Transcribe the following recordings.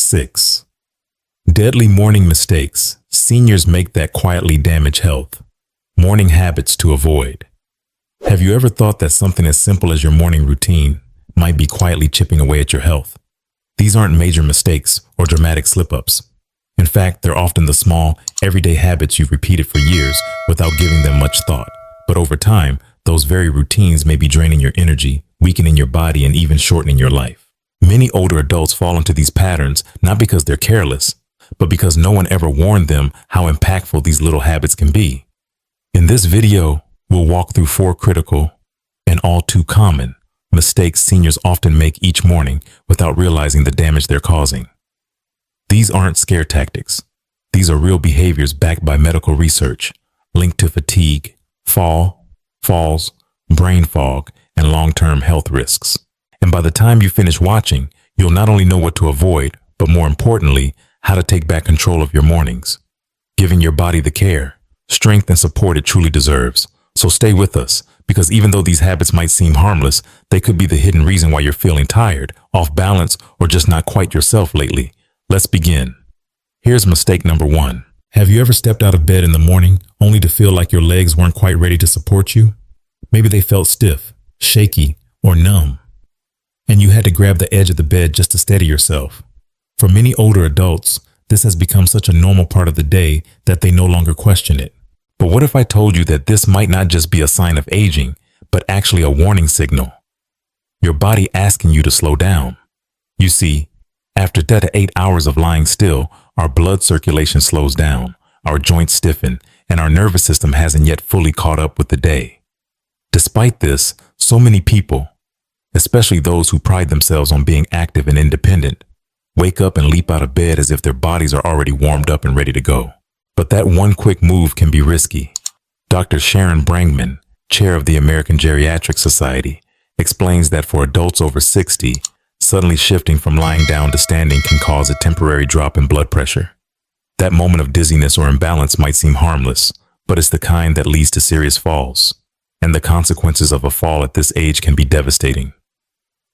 6. Deadly morning mistakes seniors make that quietly damage health. Morning habits to avoid. Have you ever thought that something as simple as your morning routine might be quietly chipping away at your health? These aren't major mistakes or dramatic slip-ups. In fact, they're often the small, everyday habits you've repeated for years without giving them much thought. But over time, those very routines may be draining your energy, weakening your body, and even shortening your life. Many older adults fall into these patterns not because they're careless, but because no one ever warned them how impactful these little habits can be. In this video, we'll walk through 4 critical and all too common mistakes seniors often make each morning without realizing the damage they're causing. These aren't scare tactics. These are real behaviors backed by medical research, linked to fatigue, falls, brain fog, and long-term health risks. And by the time you finish watching, you'll not only know what to avoid, but more importantly, how to take back control of your mornings, giving your body the care, strength, and support it truly deserves. So stay with us, because even though these habits might seem harmless, they could be the hidden reason why you're feeling tired, off balance, or just not quite yourself lately. Let's begin. Here's mistake number 1. Have you ever stepped out of bed in the morning only to feel like your legs weren't quite ready to support you? Maybe they felt stiff, shaky, or numb, and you had to grab the edge of the bed just to steady yourself. For many older adults, this has become such a normal part of the day that they no longer question it. But what if I told you that this might not just be a sign of aging, but actually a warning signal? Your body asking you to slow down. You see, after 10 to 8 hours of lying still, our blood circulation slows down, our joints stiffen, and our nervous system hasn't yet fully caught up with the day. Despite this, so many people, especially those who pride themselves on being active and independent, wake up and leap out of bed as if their bodies are already warmed up and ready to go. But that one quick move can be risky. Dr. Sharon Brangman, chair of the American Geriatric Society, explains that for adults over 60, suddenly shifting from lying down to standing can cause a temporary drop in blood pressure. That moment of dizziness or imbalance might seem harmless, but it's the kind that leads to serious falls. And the consequences of a fall at this age can be devastating.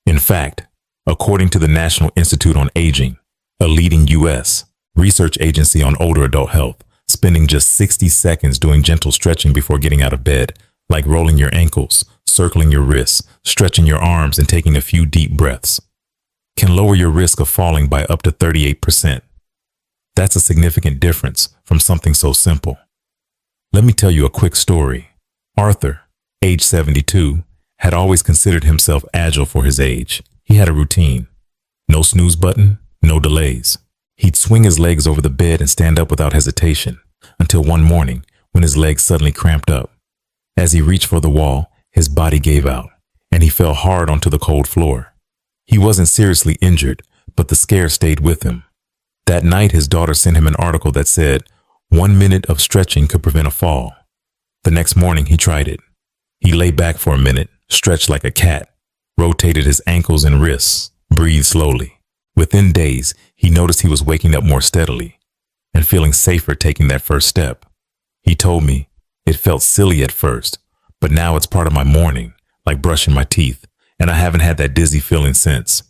In fact, according to the National Institute on Aging, a leading U.S. research agency on older adult health, spending just 60 seconds doing gentle stretching before getting out of bed, like rolling your ankles, circling your wrists, stretching your arms, and taking a few deep breaths, can lower your risk of falling by up to 38%. That's a significant difference from something so simple. Let me tell you a quick story. Arthur, age 72, had always considered himself agile for his age. He had a routine. No snooze button, no delays. He'd swing his legs over the bed and stand up without hesitation, until one morning when his legs suddenly cramped up. As he reached for the wall, his body gave out, and he fell hard onto the cold floor. He wasn't seriously injured, but the scare stayed with him. That night, his daughter sent him an article that said, 1 minute of stretching could prevent a fall. The next morning, he tried it. He lay back for a minute, stretched like a cat, rotated his ankles and wrists, breathed slowly. Within days, he noticed he was waking up more steadily and feeling safer taking that first step. He told me, it felt silly at first, but now it's part of my morning, like brushing my teeth, and I haven't had that dizzy feeling since.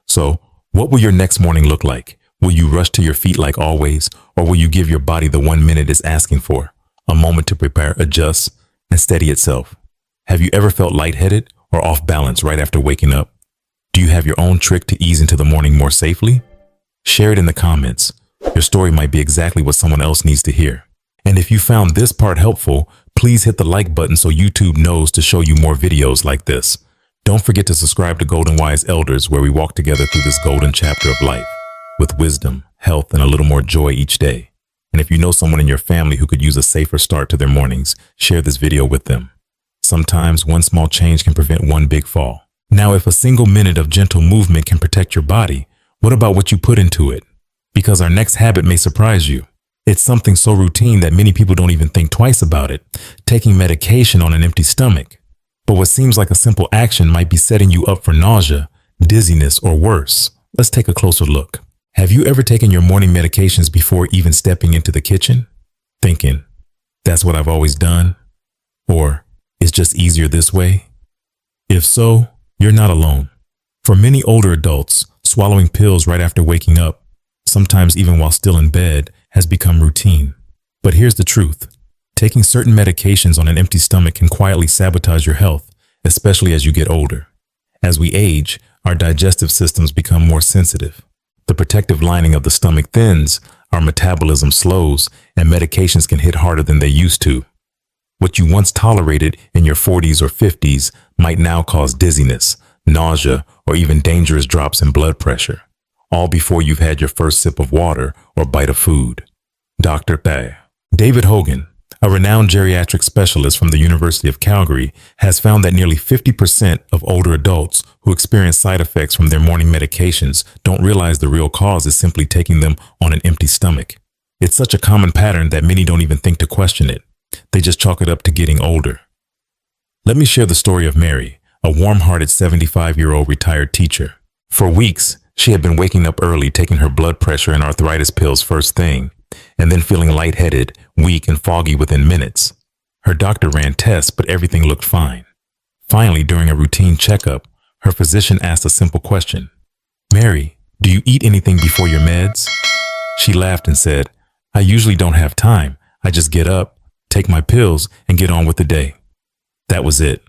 So, what will your next morning look like? Will you rush to your feet like always, or will you give your body the 1 minute it's asking for, a moment to prepare, adjust, and steady itself? Have you ever felt lightheaded or off balance right after waking up? Do you have your own trick to ease into the morning more safely? Share it in the comments. Your story might be exactly what someone else needs to hear. And if you found this part helpful, please hit the like button so YouTube knows to show you more videos like this. Don't forget to subscribe to Golden Wise Elders, where we walk together through this golden chapter of life with wisdom, health, and a little more joy each day. And if you know someone in your family who could use a safer start to their mornings, share this video with them. Sometimes one small change can prevent one big fall. Now, if a single minute of gentle movement can protect your body, what about what you put into it? Because our next habit may surprise you. It's something so routine that many people don't even think twice about it, taking medication on an empty stomach. But what seems like a simple action might be setting you up for nausea, dizziness, or worse. Let's take a closer look. Have you ever taken your morning medications before even stepping into the kitchen? Thinking, that's what I've always done? Or, it's just easier this way? If so, you're not alone. For many older adults, swallowing pills right after waking up sometimes even while still in bed, has become routine. But here's the truth. Taking certain medications on an empty stomach can quietly sabotage your health, especially as you get older. As we age, our digestive systems become more sensitive. The protective lining of the stomach thins, our metabolism slows, and medications can hit harder than they used to. What you once tolerated in your 40s or 50s might now cause dizziness, nausea, or even dangerous drops in blood pressure, all before you've had your first sip of water or bite of food. Dr. David Hogan, a renowned geriatric specialist from the University of Calgary, has found that nearly 50% of older adults who experience side effects from their morning medications don't realize the real cause is simply taking them on an empty stomach. It's such a common pattern that many don't even think to question it. They just chalk it up to getting older. Let me share the story of Mary, a warm-hearted 75-year-old retired teacher. For weeks, she had been waking up early, taking her blood pressure and arthritis pills first thing, and then feeling lightheaded, weak, and foggy within minutes. Her doctor ran tests, but everything looked fine. Finally, during a routine checkup, her physician asked a simple question. "Mary, do you eat anything before your meds?" She laughed and said, "I usually don't have time. I just get up, take my pills, and get on with the day." That was it,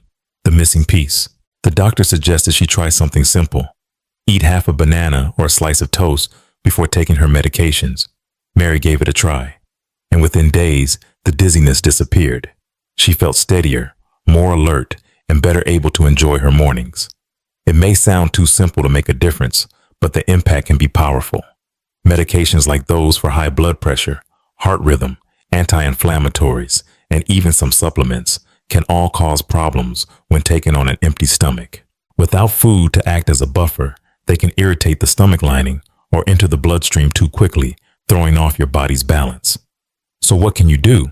the missing piece. The doctor suggested she try something simple. Eat half a banana or a slice of toast before taking her medications. Mary gave it a try, and within days, the dizziness disappeared. She felt steadier, more alert, and better able to enjoy her mornings. It may sound too simple to make a difference, but the impact can be powerful. Medications like those for high blood pressure, heart rhythm, anti-inflammatories, and even some supplements can all cause problems when taken on an empty stomach. Without food to act as a buffer, they can irritate the stomach lining or enter the bloodstream too quickly, throwing off your body's balance. So what can you do?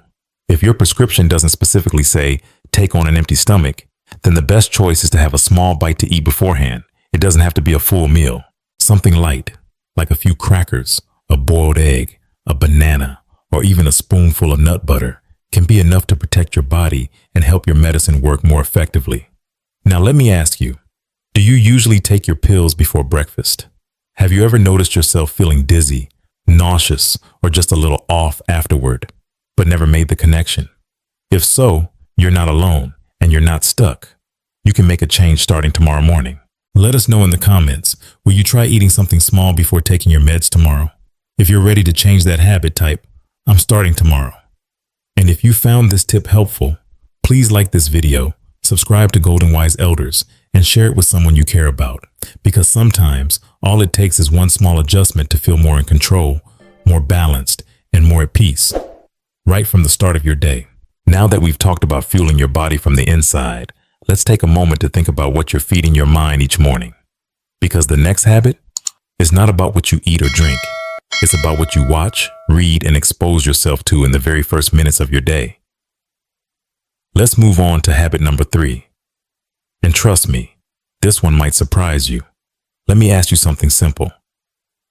If your prescription doesn't specifically say, take on an empty stomach, then the best choice is to have a small bite to eat beforehand. It doesn't have to be a full meal. Something light, like a few crackers, a boiled egg, a banana, or even a spoonful of nut butter, can be enough to protect your body and help your medicine work more effectively. Now let me ask you, do you usually take your pills before breakfast? Have you ever noticed yourself feeling dizzy, nauseous, or just a little off afterward, but never made the connection? If so, you're not alone and you're not stuck. You can make a change starting tomorrow morning. Let us know in the comments, will you try eating something small before taking your meds tomorrow? If you're ready to change that habit, type, "I'm starting tomorrow." And if you found this tip helpful, please like this video, subscribe to Golden Wise Elders, and share it with someone you care about. Because sometimes all it takes is one small adjustment to feel more in control, more balanced, and more at peace, right from the start of your day. Now that we've talked about fueling your body from the inside, let's take a moment to think about what you're feeding your mind each morning. Because the next habit is not about what you eat or drink. It's about what you watch, read, and expose yourself to in the very first minutes of your day. Let's move on to habit number 3. And trust me, this one might surprise you. Let me ask you something simple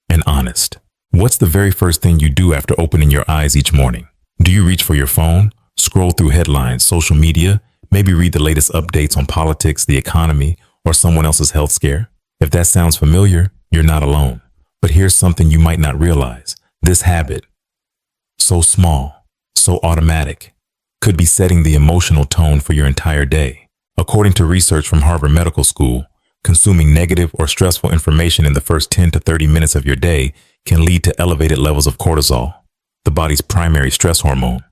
and honest. What's the very first thing you do after opening your eyes each morning? Do you reach for your phone, scroll through headlines, social media, maybe read the latest updates on politics, the economy, or someone else's health scare? If that sounds familiar, you're not alone. But here's something you might not realize. This habit, so small, so automatic, could be setting the emotional tone for your entire day. According to research from Harvard Medical School, consuming negative or stressful information in the first 10 to 30 minutes of your day can lead to elevated levels of cortisol, the body's primary stress hormone,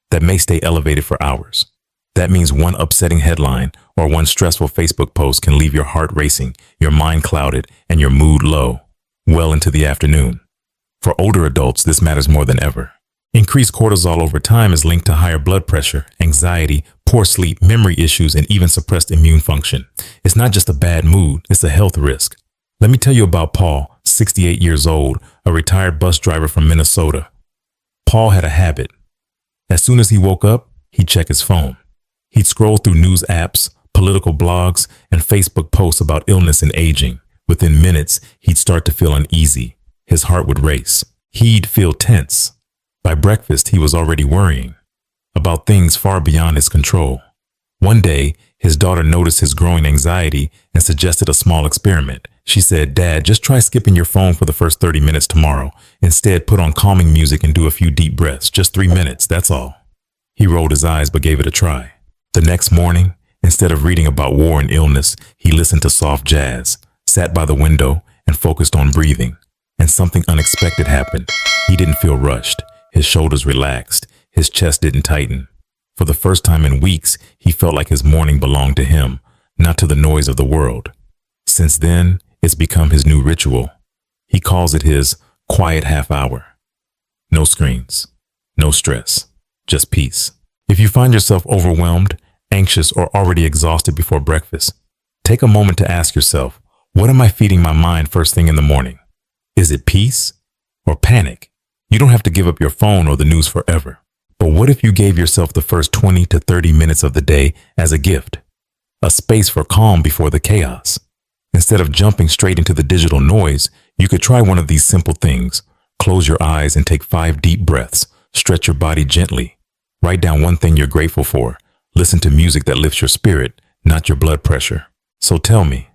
that may stay elevated for hours. That means one upsetting headline or one stressful Facebook post can leave your heart racing, your mind clouded, and your mood low, well into the afternoon. For older adults, this matters more than ever. Increased cortisol over time is linked to higher blood pressure, anxiety, poor sleep, memory issues, and even suppressed immune function. It's not just a bad mood, it's a health risk. Let me tell you about Paul, 68 years old, a retired bus driver from Minnesota. Paul had a habit. As soon as he woke up, he'd check his phone. He'd scroll through news apps, political blogs, and Facebook posts about illness and aging. Within minutes, he'd start to feel uneasy. His heart would race. He'd feel tense. By breakfast, he was already worrying about things far beyond his control. One day, his daughter noticed his growing anxiety and suggested a small experiment. She said, "Dad, just try skipping your phone for the first 30 minutes tomorrow. Instead, put on calming music and do a few deep breaths. Just 3 minutes, that's all." He rolled his eyes but gave it a try. The next morning, instead of reading about war and illness, he listened to soft jazz, sat by the window, and focused on breathing. And something unexpected happened. He didn't feel rushed. His shoulders relaxed. His chest didn't tighten. For the first time in weeks, he felt like his morning belonged to him, not to the noise of the world. Since then, it's become his new ritual. He calls it his quiet half hour. No screens, no stress, just peace. If you find yourself overwhelmed, anxious, or already exhausted before breakfast, take a moment to ask yourself, what am I feeding my mind first thing in the morning? Is it peace or panic? You don't have to give up your phone or the news forever. But what if you gave yourself the first 20 to 30 minutes of the day as a gift? A space for calm before the chaos. Instead of jumping straight into the digital noise, you could try one of these simple things. Close your eyes and take 5 deep breaths. Stretch your body gently. Write down one thing you're grateful for. Listen to music that lifts your spirit, not your blood pressure. So tell me,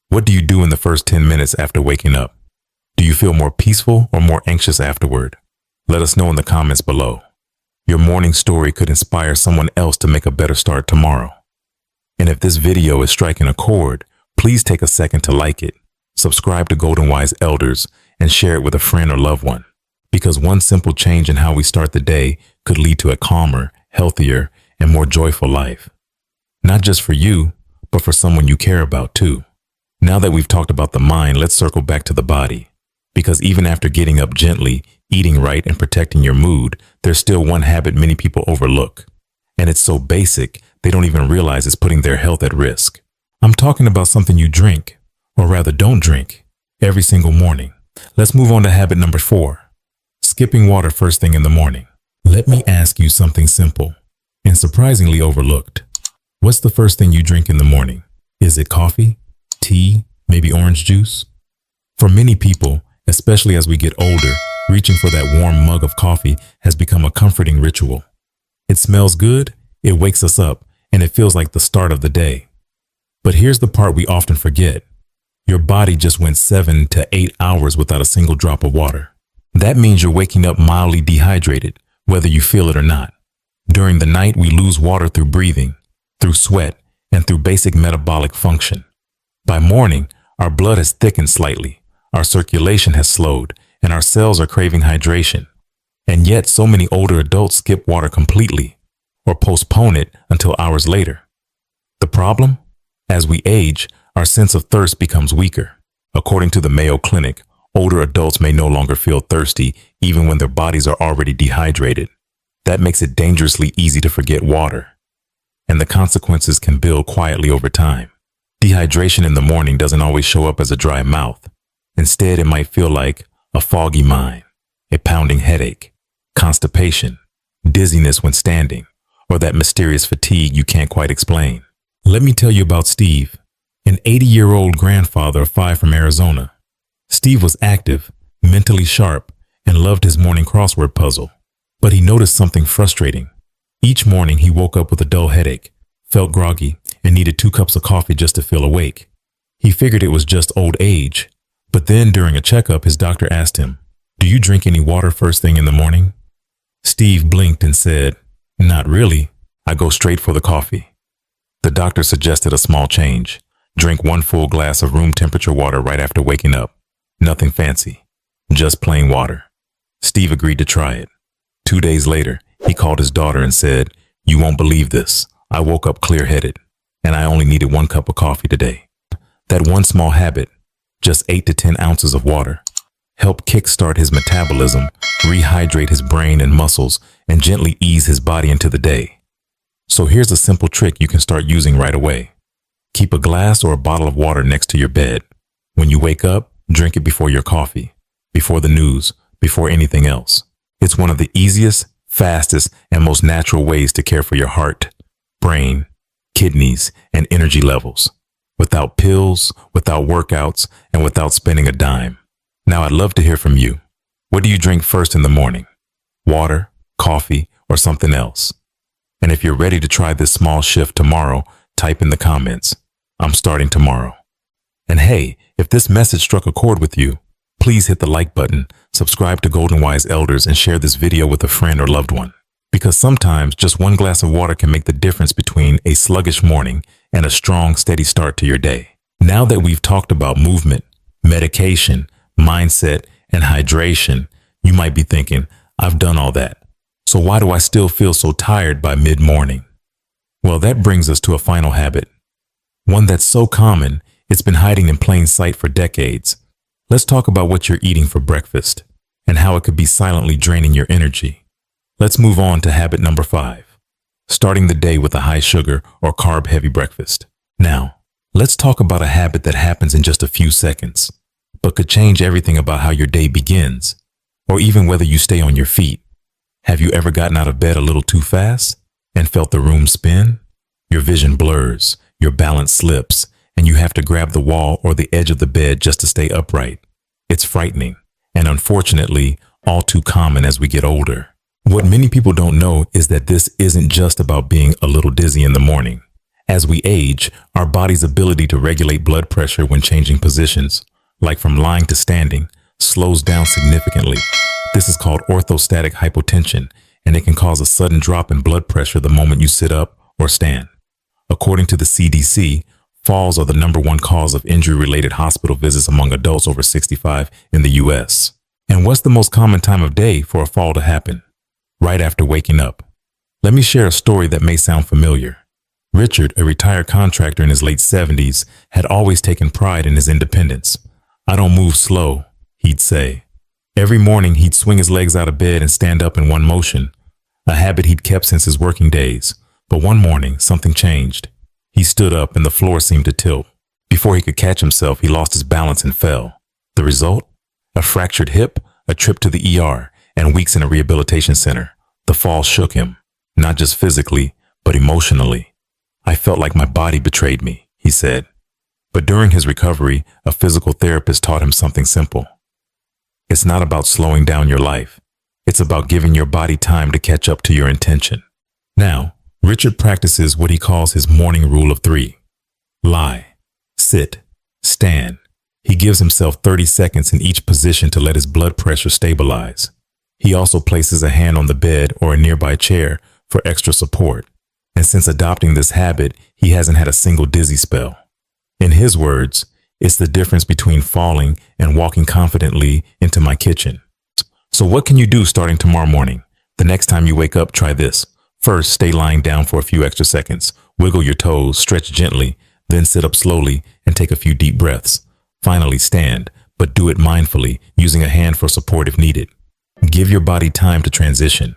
what do you do in the first 10 minutes after waking up? Do you feel more peaceful or more anxious afterward? Let us know in the comments below. Your morning story could inspire someone else to make a better start tomorrow. And if this video is striking a chord, please take a second to like it, subscribe to Golden Wise Elders, and share it with a friend or loved one. Because one simple change in how we start the day could lead to a calmer, healthier, and more joyful life. Not just for you, but for someone you care about too. Now that we've talked about the mind, let's circle back to the body. Because even after getting up gently, eating right, and protecting your mood, there's still one habit many people overlook. And it's so basic, they don't even realize it's putting their health at risk. I'm talking about something you drink, or rather don't drink, every single morning. Let's move on to habit number 4. Skipping water first thing in the morning. Let me ask you something simple and surprisingly overlooked. What's the first thing you drink in the morning? Is it coffee, tea, maybe orange juice? For many people, especially as we get older, reaching for that warm mug of coffee has become a comforting ritual. It smells good, it wakes us up, and it feels like the start of the day. But here's the part we often forget. Your body just went 7 to 8 hours without a single drop of water. That means you're waking up mildly dehydrated, whether you feel it or not. During the night, we lose water through breathing, through sweat, and through basic metabolic function. By morning, our blood has thickened slightly, our circulation has slowed, and our cells are craving hydration. And yet, so many older adults skip water completely, or postpone it until hours later. The problem? As we age, our sense of thirst becomes weaker. According to the Mayo Clinic, older adults may no longer feel thirsty even when their bodies are already dehydrated. That makes it dangerously easy to forget water. And the consequences can build quietly over time. Dehydration in the morning doesn't always show up as a dry mouth. Instead, it might feel like a foggy mind, a pounding headache, constipation, dizziness when standing, or that mysterious fatigue you can't quite explain. Let me tell you about Steve, an 80-year-old grandfather of 5 from Arizona. Steve was active, mentally sharp, and loved his morning crossword puzzle. But he noticed something frustrating. Each morning he woke up with a dull headache, felt groggy, and needed 2 cups of coffee just to feel awake. He figured it was just old age. But then during a checkup, his doctor asked him, "Do you drink any water first thing in the morning?" Steve blinked and said, "Not really. I go straight for the coffee." The doctor suggested a small change. Drink 1 full glass of room temperature water right after waking up. Nothing fancy, just plain water. Steve agreed to try it. 2 days later, he called his daughter and said, "You won't believe this. I woke up clear-headed, and I only needed 1 cup of coffee today." That one small habit, just 8 to 10 ounces of water, helped kickstart his metabolism, rehydrate his brain and muscles, and gently ease his body into the day. So here's a simple trick you can start using right away. Keep a glass or a bottle of water next to your bed. When you wake up, drink it before your coffee, before the news, before anything else. It's one of the easiest, fastest, and most natural ways to care for your heart, brain, kidneys, and energy levels. Without pills, without workouts, and without spending a dime. Now I'd love to hear from you. What do you drink first in the morning? Water, coffee, or something else? And if you're ready to try this small shift tomorrow, type in the comments, "I'm starting tomorrow." And hey, If this message struck a chord with you, please hit the like button, subscribe to Golden Wise Elders, and share this video with a friend or loved one. Because sometimes just one glass of water can make the difference between a sluggish morning and a strong, steady start to your day. Now that we've talked about movement, medication, mindset, and hydration, you might be thinking, I've done all that. So why do I still feel so tired by mid-morning? Well, that brings us to a final habit. One that's so common, it's been hiding in plain sight for decades. Let's talk about what you're eating for breakfast and how it could be silently draining your energy. Let's move on to habit number 5, starting the day with a high sugar or carb-heavy breakfast. Now, let's talk about a habit that happens in just a few seconds, but could change everything about how your day begins, or even whether you stay on your feet. Have you ever gotten out of bed a little too fast and felt the room spin? Your vision blurs, your balance slips, and you have to grab the wall or the edge of the bed just to stay upright. It's frightening, and unfortunately, all too common as we get older. What many people don't know is that this isn't just about being a little dizzy in the morning. As we age, our body's ability to regulate blood pressure when changing positions, like from lying to standing, slows down significantly. This is called orthostatic hypotension, and it can cause a sudden drop in blood pressure the moment you sit up or stand. According to the CDC, falls are the #1 cause of injury-related hospital visits among adults over 65 in the US. And what's the most common time of day for a fall to happen? Right after waking up. Let me share a story that may sound familiar. Richard, a retired contractor in his late 70s, had always taken pride in his independence. "I don't move slow," he'd say. Every morning, he'd swing his legs out of bed and stand up in one motion, a habit he'd kept since his working days. But one morning, something changed. He stood up and the floor seemed to tilt. Before he could catch himself, he lost his balance and fell. The result? A fractured hip, a trip to the ER, and weeks in a rehabilitation center. The fall shook him, not just physically, but emotionally. "I felt like my body betrayed me," he said. But during his recovery, a physical therapist taught him something simple. It's not about slowing down your life. It's about giving your body time to catch up to your intention. Now, Richard practices what he calls his morning rule of 3. Lie, sit, stand. He gives himself 30 seconds in each position to let his blood pressure stabilize. He also places a hand on the bed or a nearby chair for extra support. And since adopting this habit, he hasn't had a single dizzy spell. In his words, "It's the difference between falling and walking confidently into my kitchen." So what can you do starting tomorrow morning? The next time you wake up, try this. First, stay lying down for a few extra seconds. Wiggle your toes, stretch gently, then sit up slowly and take a few deep breaths. Finally, stand, but do it mindfully, using a hand for support if needed. Give your body time to transition,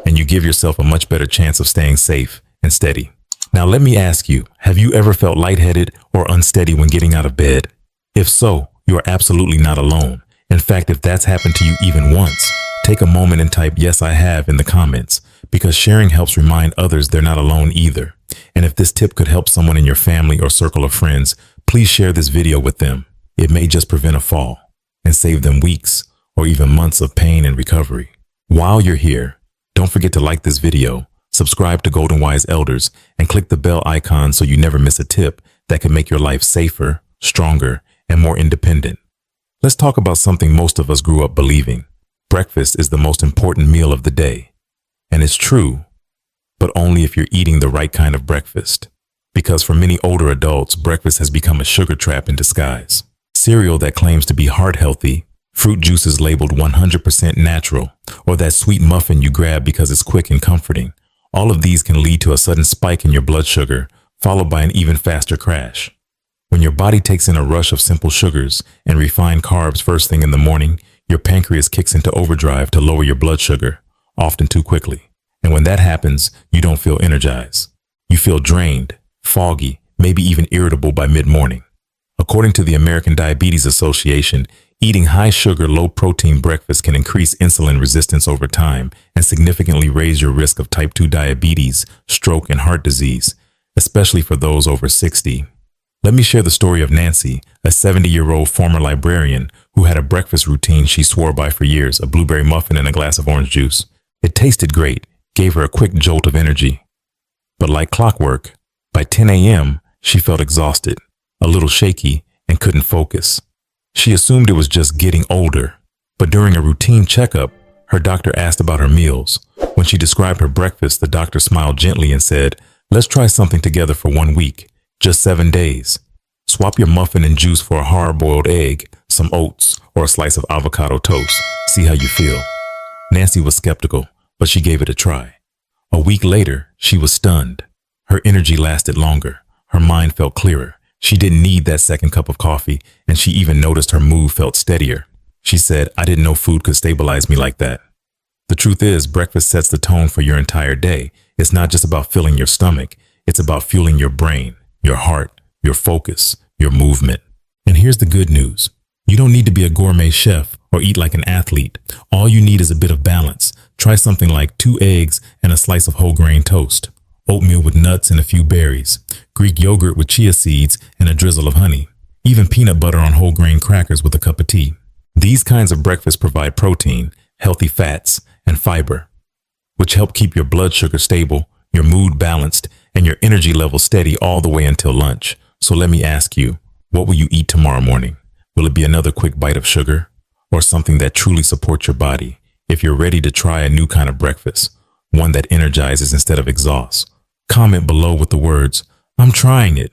and you give yourself a much better chance of staying safe and steady. Now let me ask you, have you ever felt lightheaded or unsteady when getting out of bed? If so, you are absolutely not alone. In fact, if that's happened to you even once, take a moment and type "Yes, I have" in the comments, because sharing helps remind others they're not alone either. And if this tip could help someone in your family or circle of friends, please share this video with them. It may just prevent a fall and save them weeks or even months of pain and recovery. While you're here, don't forget to like this video, subscribe to Golden Wise Elders, and click the bell icon so you never miss a tip that can make your life safer, stronger, and more independent. Let's talk about something most of us grew up believing. Breakfast is the most important meal of the day. And it's true, but only if you're eating the right kind of breakfast. Because for many older adults, breakfast has become a sugar trap in disguise. Cereal that claims to be heart healthy, fruit juices labeled 100% natural, or that sweet muffin you grab because it's quick and comforting. All of these can lead to a sudden spike in your blood sugar, followed by an even faster crash. When your body takes in a rush of simple sugars and refined carbs first thing in the morning, your pancreas kicks into overdrive to lower your blood sugar, often too quickly. And when that happens, you don't feel energized. You feel drained, foggy, maybe even irritable by mid-morning. According to the American Diabetes Association, eating high-sugar, low-protein breakfast can increase insulin resistance over time and significantly raise your risk of type 2 diabetes, stroke, and heart disease, especially for those over 60. Let me share the story of Nancy, a 70-year-old former librarian who had a breakfast routine she swore by for years: a blueberry muffin and a glass of orange juice. It tasted great, gave her a quick jolt of energy. But like clockwork, by 10 a.m., she felt exhausted, a little shaky, and couldn't focus. She assumed it was just getting older, but during a routine checkup, her doctor asked about her meals. When she described her breakfast, the doctor smiled gently and said, "Let's try something together for 1 week, just 7 days. Swap your muffin and juice for a hard-boiled egg, some oats, or a slice of avocado toast. See how you feel." Nancy was skeptical, but she gave it a try. A week later, she was stunned. Her energy lasted longer. Her mind felt clearer. She didn't need that second cup of coffee, and she even noticed her mood felt steadier. She said, "I didn't know food could stabilize me like that." The truth is, breakfast sets the tone for your entire day. It's not just about filling your stomach. It's about fueling your brain, your heart, your focus, your movement. And here's the good news. You don't need to be a gourmet chef or eat like an athlete. All you need is a bit of balance. Try something like 2 eggs and a slice of whole grain toast, oatmeal with nuts and a few berries, Greek yogurt with chia seeds and a drizzle of honey, even peanut butter on whole grain crackers with a cup of tea. These kinds of breakfasts provide protein, healthy fats, and fiber, which help keep your blood sugar stable, your mood balanced, and your energy level steady all the way until lunch. So let me ask you, what will you eat tomorrow morning? Will it be another quick bite of sugar or something that truly supports your body? If you're ready to try a new kind of breakfast, one that energizes instead of exhausts, comment below with the words, "I'm trying it,"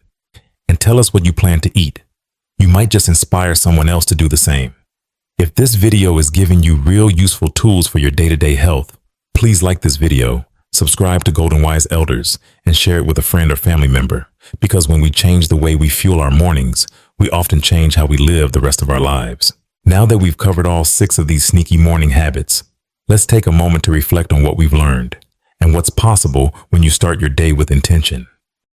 and tell us what you plan to eat. You might just inspire someone else to do the same. If this video is giving you real useful tools for your day-to-day health, please like this video, subscribe to Golden Wise Elders, and share it with a friend or family member. Because when we change the way we fuel our mornings, we often change how we live the rest of our lives. Now that we've covered all 6 of these sneaky morning habits, let's take a moment to reflect on what we've learned and what's possible when you start your day with intention.